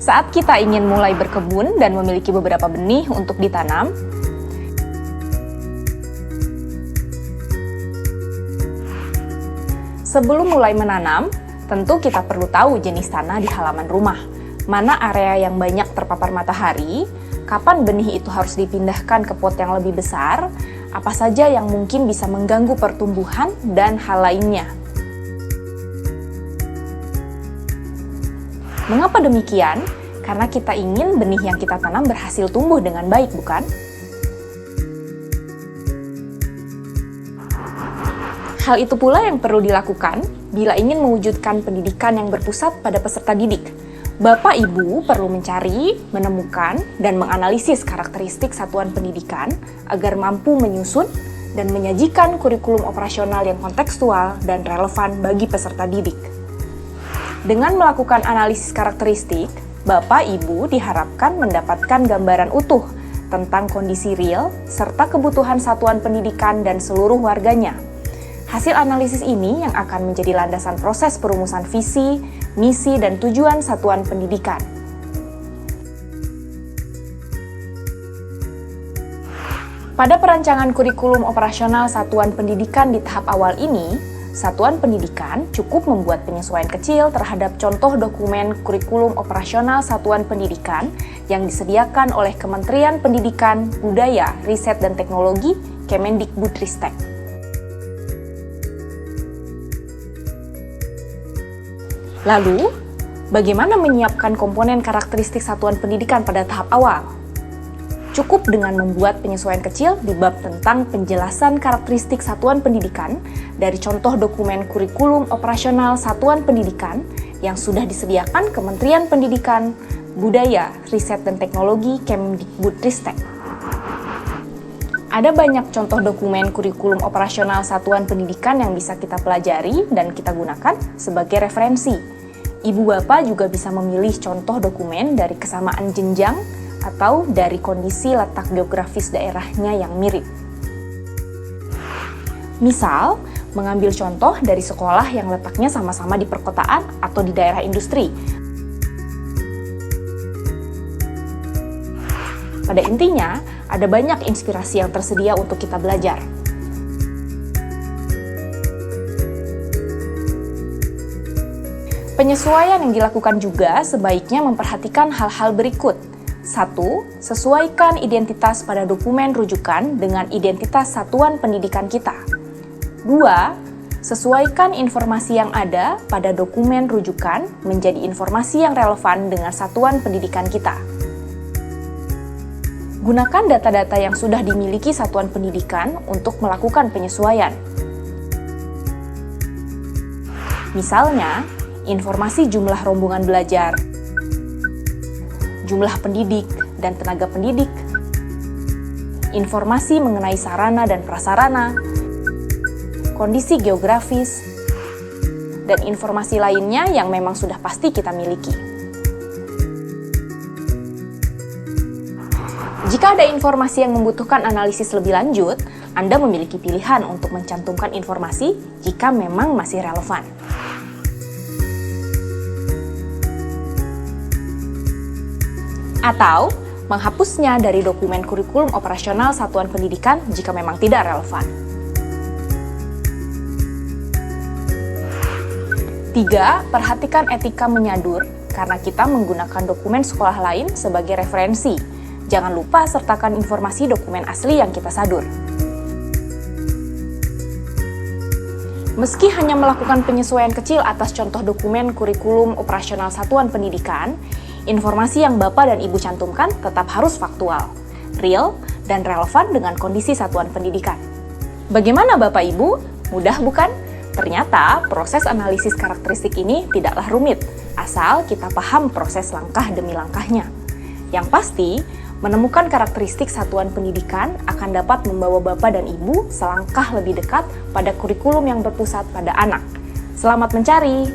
Saat kita ingin mulai berkebun dan memiliki beberapa benih untuk ditanam, sebelum mulai menanam, tentu kita perlu tahu jenis tanah di halaman rumah, mana area yang banyak terpapar matahari, kapan benih itu harus dipindahkan ke pot yang lebih besar, apa saja yang mungkin bisa mengganggu pertumbuhan, dan hal lainnya. Mengapa demikian? Karena kita ingin benih yang kita tanam berhasil tumbuh dengan baik, bukan? Hal itu pula yang perlu dilakukan bila ingin mewujudkan pendidikan yang berpusat pada peserta didik. Bapak Ibu perlu mencari, menemukan, dan menganalisis karakteristik satuan pendidikan agar mampu menyusun dan menyajikan kurikulum operasional yang kontekstual dan relevan bagi peserta didik. Dengan melakukan analisis karakteristik, Bapak Ibu diharapkan mendapatkan gambaran utuh tentang kondisi real serta kebutuhan satuan pendidikan dan seluruh warganya. Hasil analisis ini yang akan menjadi landasan proses perumusan visi, misi, dan tujuan satuan pendidikan. Pada perancangan kurikulum operasional satuan pendidikan di tahap awal ini, satuan pendidikan cukup membuat penyesuaian kecil terhadap contoh dokumen kurikulum operasional satuan pendidikan yang disediakan oleh Kementerian Pendidikan, Budaya, Riset, dan Teknologi, Kemendikbudristek. Lalu, bagaimana menyiapkan komponen karakteristik satuan pendidikan pada tahap awal? Cukup dengan membuat penyesuaian kecil di bab tentang penjelasan karakteristik satuan pendidikan dari contoh dokumen kurikulum operasional satuan pendidikan yang sudah disediakan Kementerian Pendidikan, Budaya, Riset, dan Teknologi Kemendikbudristek. Ada banyak contoh dokumen kurikulum operasional satuan pendidikan yang bisa kita pelajari dan kita gunakan sebagai referensi. Ibu bapak juga bisa memilih contoh dokumen dari kesamaan jenjang atau dari kondisi letak geografis daerahnya yang mirip. Misal, mengambil contoh dari sekolah yang letaknya sama-sama di perkotaan atau di daerah industri. Pada intinya, ada banyak inspirasi yang tersedia untuk kita belajar. Penyesuaian yang dilakukan juga sebaiknya memperhatikan hal-hal berikut. 1. Sesuaikan identitas pada dokumen rujukan dengan identitas satuan pendidikan kita. 2. Sesuaikan informasi yang ada pada dokumen rujukan menjadi informasi yang relevan dengan satuan pendidikan kita. Gunakan data-data yang sudah dimiliki satuan pendidikan untuk melakukan penyesuaian. Misalnya, informasi jumlah rombongan belajar, jumlah pendidik dan tenaga pendidik, informasi mengenai sarana dan prasarana, kondisi geografis, dan informasi lainnya yang memang sudah pasti kita miliki. Jika ada informasi yang membutuhkan analisis lebih lanjut, Anda memiliki pilihan untuk mencantumkan informasi jika memang masih relevan. Atau menghapusnya dari dokumen kurikulum operasional satuan pendidikan jika memang tidak relevan. 3. Perhatikan etika menyadur karena kita menggunakan dokumen sekolah lain sebagai referensi. Jangan lupa sertakan informasi dokumen asli yang kita sadur. Meski hanya melakukan penyesuaian kecil atas contoh dokumen kurikulum operasional satuan pendidikan, informasi yang Bapak dan Ibu cantumkan tetap harus faktual, real, dan relevan dengan kondisi satuan pendidikan. Bagaimana Bapak Ibu? Mudah bukan? Ternyata proses analisis karakteristik ini tidaklah rumit, asal kita paham proses langkah demi langkahnya. Yang pasti, menemukan karakteristik satuan pendidikan akan dapat membawa Bapak dan Ibu selangkah lebih dekat pada kurikulum yang berpusat pada anak. Selamat mencari!